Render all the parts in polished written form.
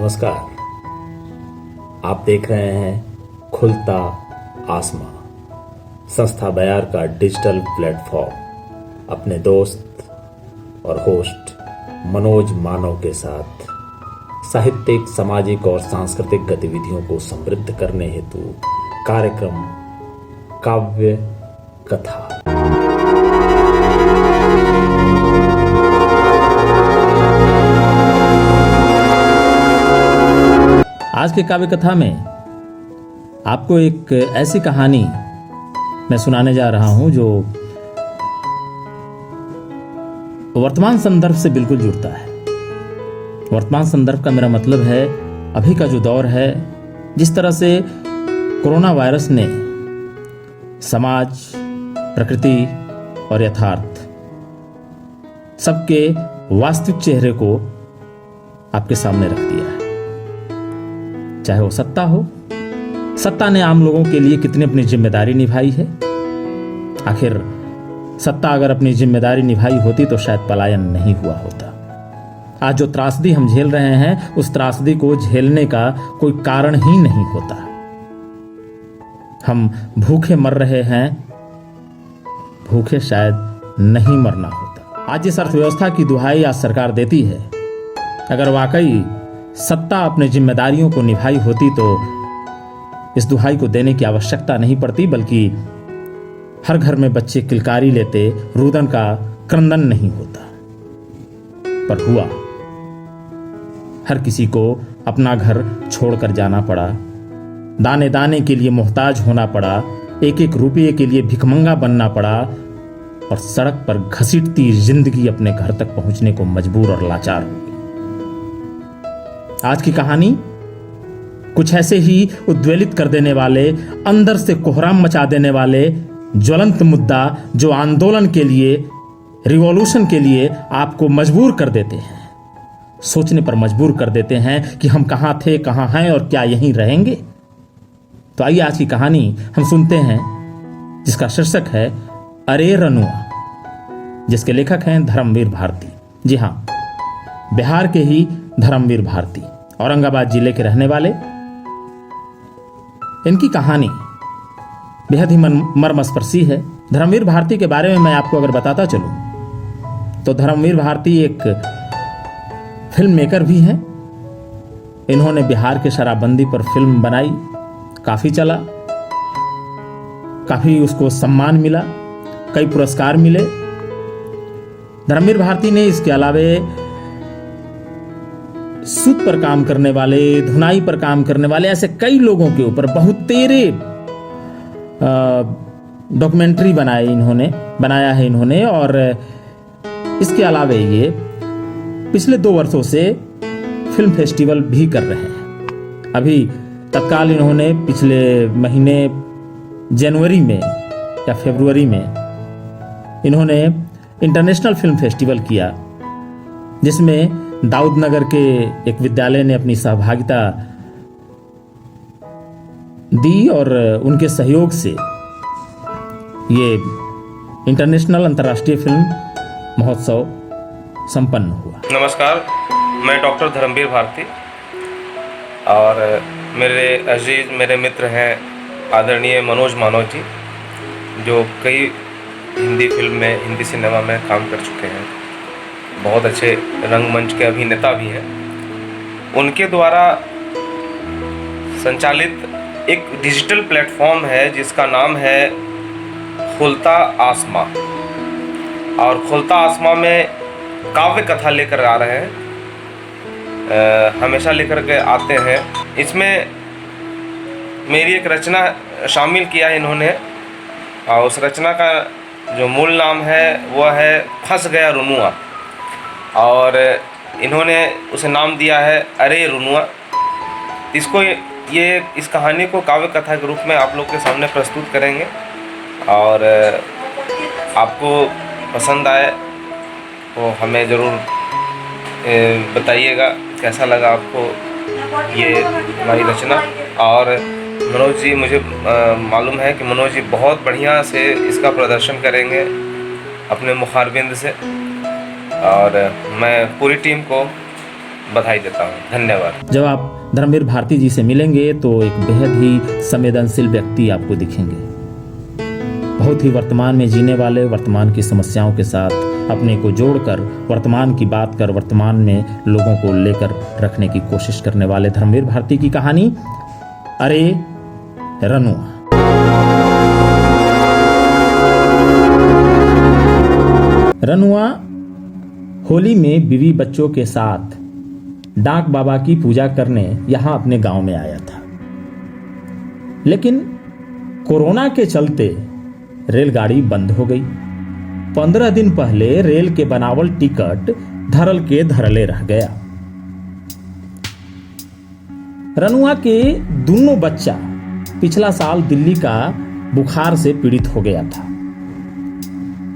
नमस्कार। आप देख रहे हैं खुलता आसमां, संस्था बयार का डिजिटल प्लेटफॉर्म अपने दोस्त और होस्ट मनोज मानव के साथ साहित्यिक, सामाजिक और सांस्कृतिक गतिविधियों को समृद्ध करने हेतु कार्यक्रम काव्य कथा। आज के काव्य कथा में आपको एक ऐसी कहानी मैं सुनाने जा रहा हूं जो वर्तमान संदर्भ से बिल्कुल जुड़ता है। वर्तमान संदर्भ का मेरा मतलब है अभी का जो दौर है, जिस तरह से कोरोना वायरस ने समाज, प्रकृति और यथार्थ सबके वास्तविक चेहरे को आपके सामने रख दिया है। चाहे वो सत्ता हो, सत्ता ने आम लोगों के लिए कितनी अपनी जिम्मेदारी निभाई है। आखिर सत्ता अगर अपनी जिम्मेदारी निभाई होती तो शायद पलायन नहीं हुआ होता। आज जो त्रासदी हम झेल रहे हैं, उस त्रासदी को झेलने का कोई कारण ही नहीं होता। हम भूखे मर रहे हैं, भूखे शायद नहीं मरना होता। आज इस अर्थव्यवस्था की दुहाई आज सरकार देती है। अगर वाकई सत्ता अपनी जिम्मेदारियों को निभाई होती तो इस दुहाई को देने की आवश्यकता नहीं पड़ती, बल्कि हर घर में बच्चे किलकारी लेते, रुदन का क्रंदन नहीं होता। पर हुआ, हर किसी को अपना घर छोड़कर जाना पड़ा, दाने दाने के लिए मोहताज होना पड़ा, एक एक रुपये के लिए भिखमंगा बनना पड़ा और सड़क पर घसीटती जिंदगी अपने घर तक पहुंचने को मजबूर और लाचार हो गई। आज की कहानी कुछ ऐसे ही उद्वेलित कर देने वाले, अंदर से कोहराम मचा देने वाले ज्वलंत मुद्दा जो आंदोलन के लिए, रिवॉल्यूशन के लिए आपको मजबूर कर देते हैं, सोचने पर मजबूर कर देते हैं कि हम कहां थे, कहां हैं और क्या यहीं रहेंगे। तो आइए आज की कहानी हम सुनते हैं, जिसका शीर्षक है अरे रनुआ, जिसके लेखक हैं धर्मवीर भारती। जी हां, बिहार के ही धर्मवीर भारती, औरंगाबाद जिले के रहने वाले। इनकी कहानी बेहद ही मर्मस्पर्शी है। धर्मवीर भारती के बारे में मैं आपको अगर बताता चलूं तो धर्मवीर भारती एक फिल्म मेकर भी हैं। इन्होंने बिहार के शराबबंदी पर फिल्म बनाई, काफी चला, काफी उसको सम्मान मिला, कई पुरस्कार मिले। धर्मवीर भारती ने इसके अलावे सूत पर काम करने वाले, धुनाई पर काम करने वाले ऐसे कई लोगों के ऊपर बहुत तेरे डॉक्यूमेंट्री बनाया है इन्होंने। और इसके अलावे ये पिछले 2 वर्षों से फिल्म फेस्टिवल भी कर रहे हैं। अभी तत्काल इन्होंने पिछले महीने जनवरी में या फरवरी में इन्होंने इंटरनेशनल फिल्म फेस्टिवल किया, जिसमें दाऊदनगर के एक विद्यालय ने अपनी सहभागिता दी और उनके सहयोग से ये इंटरनेशनल अंतर्राष्ट्रीय फिल्म महोत्सव संपन्न हुआ। नमस्कार, मैं डॉक्टर धर्मवीर भारती और मेरे अजीज, मेरे मित्र हैं आदरणीय मनोज मानव जी, जो कई हिंदी फिल्म में, हिंदी सिनेमा में काम कर चुके हैं, बहुत अच्छे रंगमंच के अभिनेता भी हैं। उनके द्वारा संचालित एक डिजिटल प्लेटफॉर्म है जिसका नाम है खुलता आसमां, और खुलता आसमां में काव्य कथा लेकर आ रहे हैं, हमेशा लेकर के आते हैं। इसमें मेरी एक रचना शामिल किया है इन्होंने, और उस रचना का जो मूल नाम है वह है फंस गया रुनुआ, और इन्होंने उसे नाम दिया है अरे रुनुआ। इस कहानी को काव्य कथा के रूप में आप लोग के सामने प्रस्तुत करेंगे, और आपको पसंद आए तो हमें ज़रूर बताइएगा कैसा लगा आपको ये हमारी रचना। और मनोज जी, मुझे मालूम है कि मनोज जी बहुत बढ़िया से इसका प्रदर्शन करेंगे अपने मुखारबिंद से, और मैं पूरी टीम को बधाई देता हूँ। धन्यवाद। जब आप धर्मवीर भारती जी से मिलेंगे तो एक बेहद ही संवेदनशील व्यक्ति आपको दिखेंगे, बहुत ही वर्तमान में जीने वाले, वर्तमान की समस्याओं के साथ अपने को जोड़कर वर्तमान की बात कर वर्तमान में लोगों को लेकर रखने की कोशिश करने वाले धर्मवीर भारती की कहानी अरे रनुआ। रनुआ होली में बीवी बच्चों के साथ डाक बाबा की पूजा करने यहां अपने गांव में आया था, लेकिन कोरोना के चलते रेलगाड़ी बंद हो गई। 15 दिन पहले रेल के बनावल टिकट धरल के धरले रह गया। रनुआ के दोनों बच्चा पिछला साल दिल्ली का बुखार से पीड़ित हो गया था।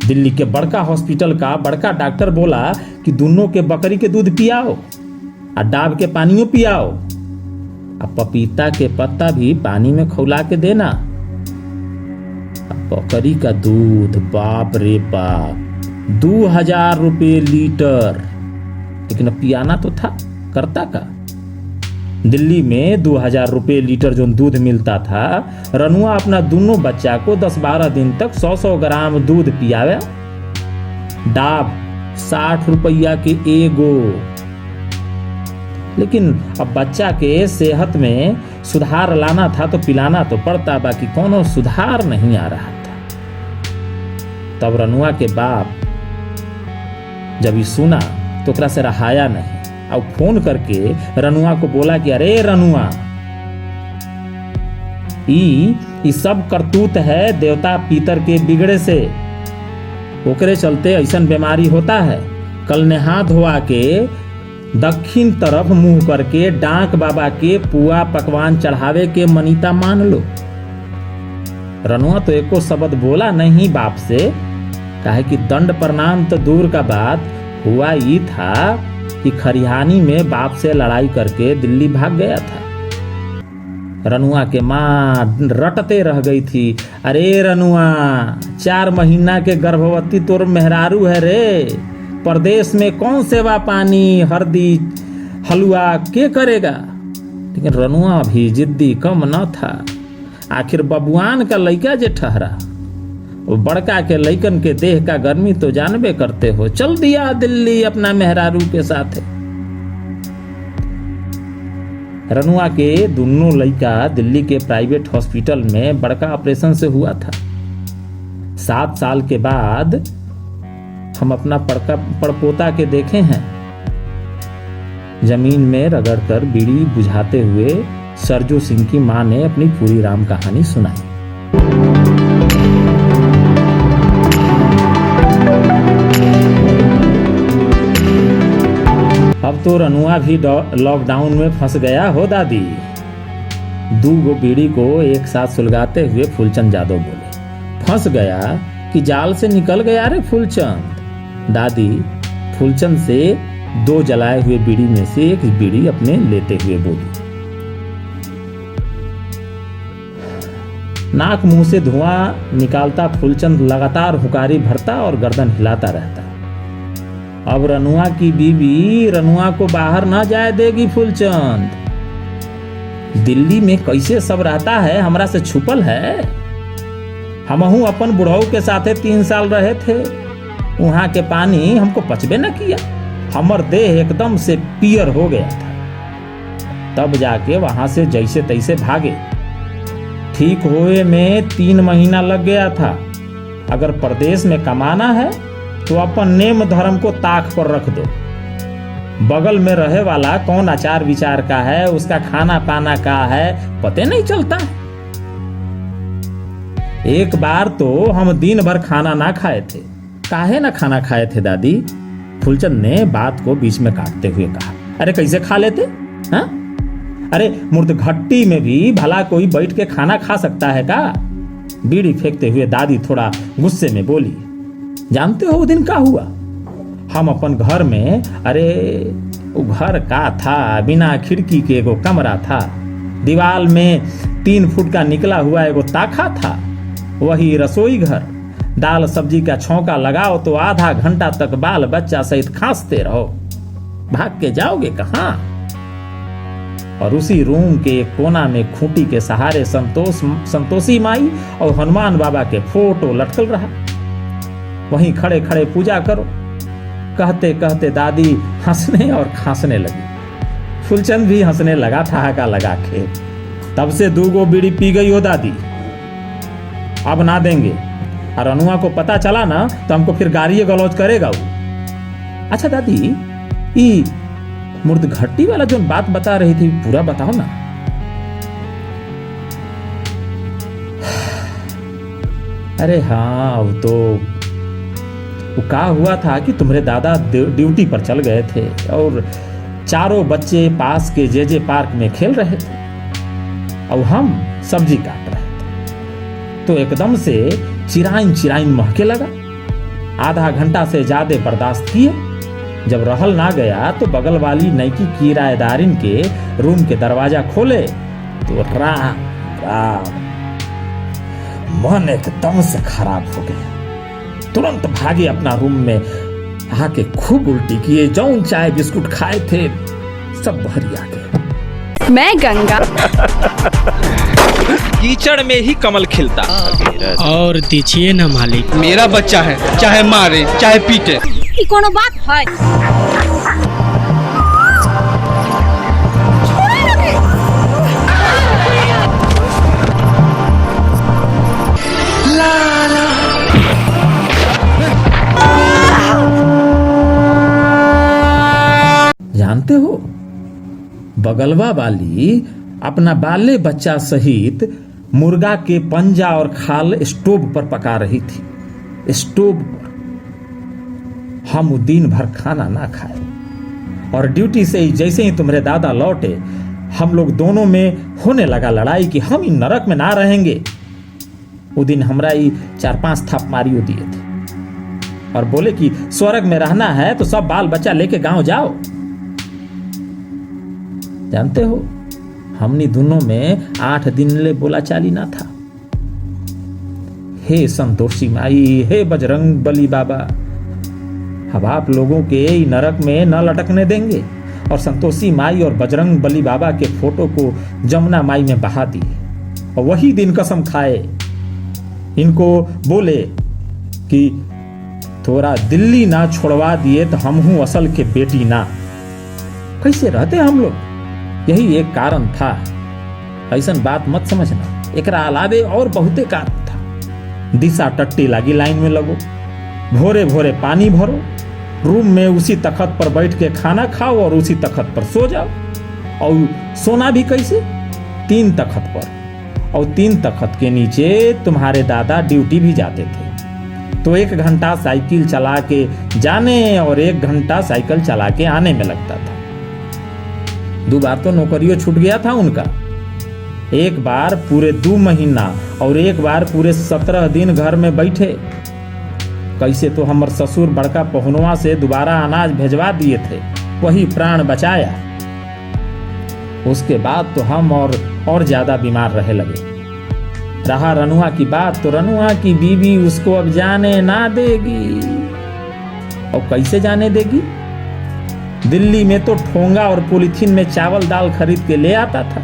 दिल्ली के बड़का हॉस्पिटल का बड़का डॉक्टर बोला कि दोनों के बकरी के दूध पियाओ और डाब के पानियों पियाओ, अब पपीता के पत्ता भी पानी में खौला के देना। अब बकरी का दूध बाप रे बाप 2000 रुपये लीटर, लेकिन अब पियाना तो था, करता का। दिल्ली में 2000 रुपये लीटर जो दूध मिलता था, रनुआ अपना दोनों बच्चा को 10-12 दिन तक 100-100 ग्राम दूध पियावे। डाब 60 रुपया के एगो, लेकिन अब बच्चा के सेहत में सुधार लाना था तो पिलाना तो पड़ता, बाकी कोनो सुधार नहीं आ रहा था। तब रनुआ के बाप जब ये सुना तो ओकरा से रहाया नहीं, और फोन करके रनुआ को बोला कि अरे रनुआ, ई सब करतूत है देवता पीतर के बिगड़े से, ओकरे चलते ऐसन बीमारी होता है। कल नहा धोआ के दक्षिण तरफ मुंह करके डाक बाबा के पुआ पकवान चढ़ावे के मनीता मान लो। रनुआ तो एको शब्द बोला नहीं बाप से, काहे कि दंड प्रणाम तो दूर का बात, हुआ ये था कि खरिहानी में बाप से लड़ाई करके दिल्ली भाग गया था। रनुआ के माँ रटते रह गई थी, अरे रनुआ 4 महीना के गर्भवती तोर मेहरारू है रे, प्रदेश में कौन सेवा पानी हरदी हलवा के करेगा। लेकिन रनुआ भी जिद्दी कम न था, आखिर बबुआन का लइका जे ठहरा, वो बड़का के लइकन के देह का गर्मी तो जानबे करते हो, चल दिया दिल्ली अपना मेहरारू के साथ। रनुआ के दोनों लइका दिल्ली के प्राइवेट हॉस्पिटल में बड़का ऑपरेशन से हुआ था। 7 साल के बाद हम अपना पड़पोता के देखे हैं, जमीन में रगड़कर बीड़ी बुझाते हुए सरजू सिंह की मां ने अपनी पूरी राम कहानी सुनाई। अब तो रनुआ भी लॉकडाउन में फंस गया हो दादी। 2 गो बीड़ी को एक साथ सुलगाते हुए फूलचंद यादव बोले, फंस गया कि जाल से निकल गया रे फूलचंद। दादी फूलचंद से 2 जलाए हुए बीड़ी में से एक बीड़ी अपने लेते हुए बोली। नाक मुंह से धुआं निकालता फूलचंद लगातार हुकारी भरता और गर्दन हिलाता रहता। अब रनुआ की बीवी रनुआ को बाहर ना जाए देगी फूलचंद। दिल्ली में कैसे सब रहता है हमरा से छुपल है। हमहू अपन बुढ़ऊ के साथे 3 साल रहे थे, वहां के पानी हमको पचबे न किया, हमर देह एकदम से पियर हो गया था। तब जाके वहां से जैसे तैसे भागे। ठीक होए में 3 महीना लग गया था। अगर प्रदेश में कमाना है तो अपन नेम धर्म को ताक पर रख दो। बगल में रहे वाला कौन आचार विचार का है, उसका खाना पाना का है, पते नहीं चलता। एक बार तो हम दिन भर खाना ना खाए थे। काहे ना खाना खाए थे दादी? फूलचंद ने बात को बीच में काटते हुए कहा। अरे कैसे खा लेते हा? अरे मुर्दघट्टी में भी भला कोई बैठ के खाना खा सकता है का? बीड़ी फेंकते हुए दादी थोड़ा गुस्से में बोली। जानते हो वो दिन क्या हुआ? हम अपन घर में, अरे वो घर का था, बिना खिड़की के एगो कमरा था, दीवार में 3 फुट का निकला हुआ एगो ताखा था, वही रसोई घर। दाल सब्जी का छौंका लगाओ तो आधा घंटा तक बाल बच्चा सहित खांसते रहो। भाग के जाओगे कहां? और उसी रूम के एक कोना में खूंटी के सहारे संतोषी माई और हनुमान बाबा के फोटो लटकल रहा। वहीं खड़े खड़े पूजा करो। कहते कहते दादी हंसने और खांसने लगी। फूलचंद भी हंसने लगा, ठहाका लगा के। तब से 2 बीड़ी पी गई हो दादी, अब ना देंगे। और अनुआ को पता चला ना तो हमको फिर गाली गलौज करेगा वो। अच्छा दादी, ई मुर्दघट्टी वाला जो बात बता रही थी पूरा बताओ ना। अरे हाँ, वो का हुआ था कि तुम्हारे दादा ड्यूटी पर चल गए थे और चारों बच्चे पास के जेजे पार्क में खेल रहे थे और हम सब्जी काट रहे थे, तो एकदम से चिराइन चिराइन महके लगा। आधा घंटा से ज्यादा बर्दाश्त किए। जब रहल ना गया तो बगल वाली नईकी किराएदारिन के रूम के दरवाजा खोले तो राम राम, मन एकदम से खराब हो गया। तुरंत भागे अपना रूम में, आके खूब उल्टी किए। जौन चाय बिस्कुट खाए थे सब बहरी आ गए। मैं गंगा कीचड़ में ही कमल खिलता। और दीजिए ना मालिक, मेरा बच्चा है, चाहे मारे चाहे पीटे। ई कोनो बात है? जानते हो, बगलवा वाली अपना बाले बच्चा सहित मुर्गा के पंजा और खाल स्टोव पर पका रही थी। स्टोव पर हम दिन भर खाना ना खाए और ड्यूटी से ही जैसे ही तुम्हारे दादा लौटे, हम लोग दोनों में होने लगा लड़ाई कि हम इन नरक में ना रहेंगे। वो दिन हमरा ही 4-5 थप मारियो दिए थे और बोले कि स्वर्ग में रहना है तो सब बाल बच्चा लेके गांव जाओ। जानते हो, हमनी दोनों में 8 दिन ले बोला चाली ना था। हे संतोषी माई, हे बजरंग बली बाबा, अब आप लोगों के नरक में न लटकने देंगे। और संतोषी माई और बजरंग बली बाबा के फोटो को जमुना माई में बहा दिए और वही दिन कसम खाए। इनको बोले कि थोड़ा दिल्ली ना छोड़वा दिए तो हम हूं असल के बेटी ना। कैसे रहते हम लोग, यही एक कारण था। ऐसन बात मत समझना, एकरा अलावे और बहुते कारण था। दिशा टट्टी लागी लाइन में लगो, भोरे भोरे पानी भरो, रूम में उसी तखत पर बैठ के खाना खाओ और उसी तखत पर सो जाओ। और सोना भी कैसे, 3 तखत पर, और 3 तखत के नीचे तुम्हारे दादा ड्यूटी भी जाते थे। तो 1 घंटा साइकिल चला के जाने और 1 घंटा साइकिल चला के आने में लगता था। 2 बार तो नौकरियों छूट गया था उनका। 1 बार पूरे 2 महीना और 1 बार पूरे 17 दिन घर में बैठे। कैसे तो हमर ससुर बड़का पहुनवा से दोबारा अनाज भेजवा दिए थे, वही प्राण बचाया। उसके बाद तो हम और ज्यादा बीमार रहे लगे। रहा रनुआ की बात, तो रनुआ की बीवी उसको अब जाने ना देगी। और कैसे जाने देगी? दिल्ली में तो ठोंगा और पॉलीथीन में चावल दाल खरीद के ले आता था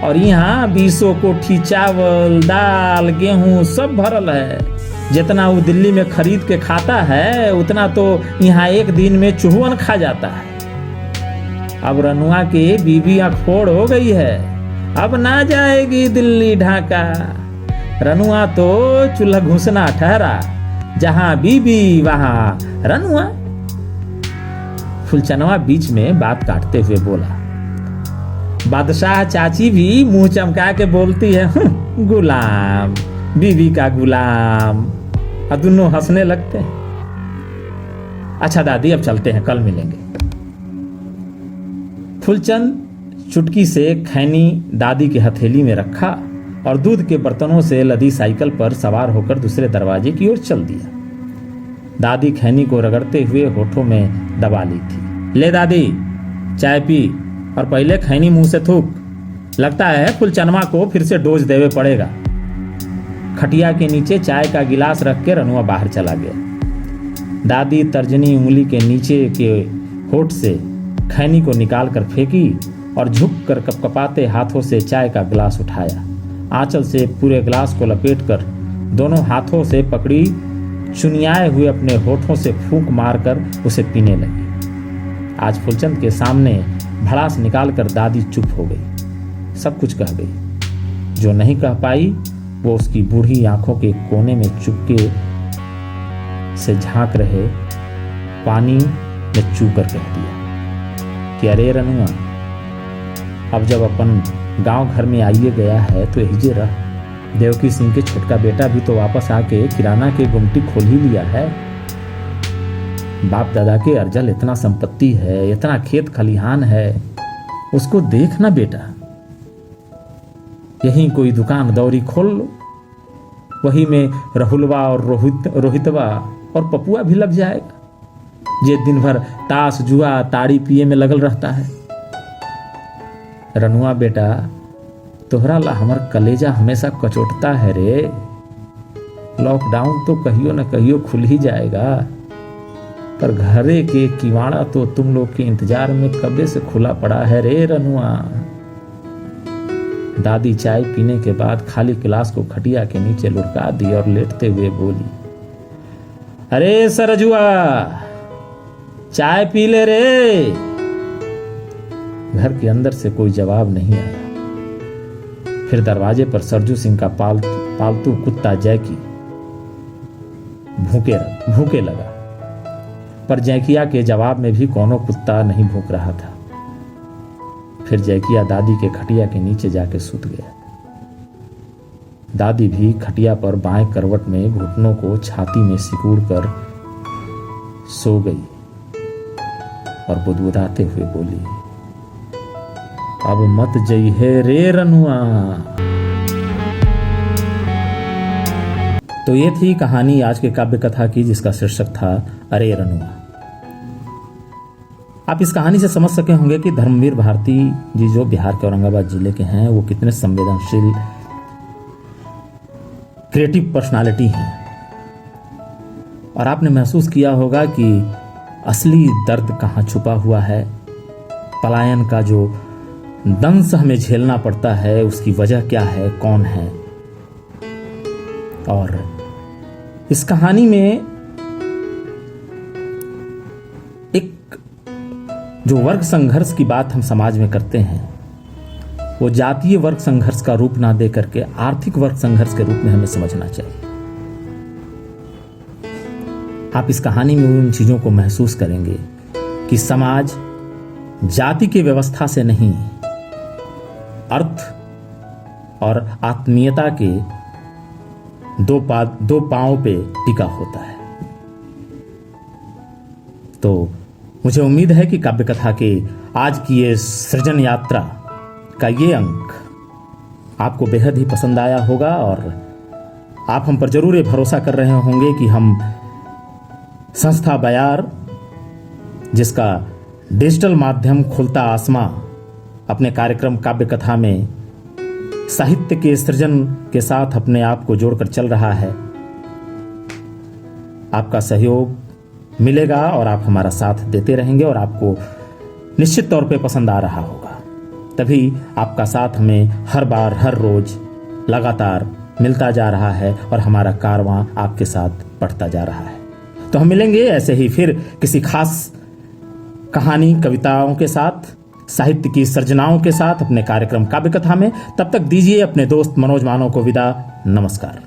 और यहाँ 20 कोठी चावल दाल गेहूं सब भरल है। जितना वो दिल्ली में खरीद के खाता है उतना तो यहाँ एक दिन में चूहन खा जाता है। अब रनुआ की बीबी अखोड़ हो गई है, अब ना जाएगी दिल्ली ढाका। रनुआ तो चूल्हा घुसना ठहरा, जहां बीबी वहां रनुआ। फुलचनवा बीच में बात काटते हुए बोला। बादशाह चाची भी मुंह चमका के बोलती है, गुलाम, बीवी का गुलाम। और दोनों हंसने लगते हैं। अच्छा दादी, अब चलते हैं, कल मिलेंगे। फुलचंद चुटकी से खैनी दादी के हथेली में रखा और दूध के बर्तनों से लदी साइकिल पर सवार होकर दूसरे दरवाजे की ओर चल दिया। दादी खैनी को रगड़ते हुए होठों में दबा ली थी। ले दादी, चाय पी और पहले खैनी मुंह से थूक। लगता है फुलचनवा को फिर से डोज देवे पड़ेगा। खटिया के नीचे चाय का गिलास रख के रनुआ बाहर चला गया। दादी तर्जनी उंगली के नीचे के होठ से खैनी को निकाल कर फेंकी और झुक कर कपकपाते हाथों से चाय का गिलास उठाया। आंचल से पूरे गिलास को लपेटकर दोनों हाथों से पकड़ी चुनियाए हुए अपने होठों से फूंक मारकर उसे पीने लगी। आज फूलचंद के सामने भड़ास निकालकर दादी चुप हो गई, सब कुछ कह गई। जो नहीं कह पाई वो उसकी बूढ़ी आंखों के कोने में चुपके से झांक रहे पानी में चू कर कह दिया कि अरे रनुआ, अब जब अपन गांव घर में आइए गया है तो हिजे रह। देवकी सिंह के छोटका बेटा भी तो वापस आके किराना के गुमटी खोल ही लिया है। बाप दादा के अर्जल इतना संपत्ति है, इतना खेत खलिहान है, उसको देख ना बेटा। यहीं कोई दुकान दौरी खोल लो, वही में राहुलवा और रोहितवा और पपुआ भी लग जाएगा, जे दिन भर ताश जुआ ताड़ी पिए में लगल रहता है। रनुआ बेटा, तोहरा ला हमर कलेजा हमेशा कचोटता है रे। लॉकडाउन तो कहियो न कहियो खुल ही जाएगा, पर घरे के किवाड़ा तो तुम लोग के इंतजार में कबे से खुला पड़ा है रे रनुआ। दादी चाय पीने के बाद खाली गिलास को खटिया के नीचे लुढ़का दी और लेटते हुए बोली, अरे सरजुआ, चाय पी ले रे। घर के अंदर से कोई जवाब नहीं आया। फिर दरवाजे पर सरजू सिंह का पालतू कुत्ता जैकी भूखे लगा, पर जैकिया के जवाब में भी कोनो कुत्ता नहीं भूख रहा था। फिर जैकिया दादी के खटिया के नीचे जाके सूत गया। दादी भी खटिया पर बाएं करवट में घुटनों को छाती में सिकुड़ कर सो गई और बुदबुदाते हुए बोली, अब मत जइहे रे रनुआ। तो ये थी कहानी आज के काव्य कथा की, जिसका शीर्षक था अरे रनुआ। आप इस कहानी से समझ सके होंगे कि धर्मवीर भारती जी जो बिहार के औरंगाबाद जिले के हैं, वो कितने संवेदनशील क्रिएटिव पर्सनालिटी हैं। और आपने महसूस किया होगा कि असली दर्द कहाँ छुपा हुआ है। पलायन का जो दंश हमें झेलना पड़ता है, उसकी वजह क्या है, कौन है। और इस कहानी में एक जो वर्ग संघर्ष की बात हम समाज में करते हैं, वो जातीय वर्ग संघर्ष का रूप ना दे करके आर्थिक वर्ग संघर्ष के रूप में हमें समझना चाहिए। आप इस कहानी में उन चीजों को महसूस करेंगे कि समाज जाति की व्यवस्था से नहीं, अर्थ और आत्मीयता के दो पांव पे टिका होता है। तो मुझे उम्मीद है कि काव्य कथा के आज की ये सृजन यात्रा का ये अंक आपको बेहद ही पसंद आया होगा और आप हम पर जरूर ये भरोसा कर रहे होंगे कि हम संस्था बयार, जिसका डिजिटल माध्यम खुलता आसमां अपने कार्यक्रम काव्य कथा में साहित्य के सृजन के साथ अपने आप को जोड़कर चल रहा है, आपका सहयोग मिलेगा और आप हमारा साथ देते रहेंगे और आपको निश्चित तौर पे पसंद आ रहा होगा। तभी आपका साथ हमें हर बार हर रोज लगातार मिलता जा रहा है और हमारा कारवां आपके साथ बढ़ता जा रहा है। तो हम मिलेंगे ऐसे ही फिर किसी खास कहानी, कविताओं के साथ, साहित्य की सर्जनाओं के साथ अपने कार्यक्रम काव्य कथा में। तब तक दीजिए अपने दोस्त मनोज मानव को विदा। नमस्कार।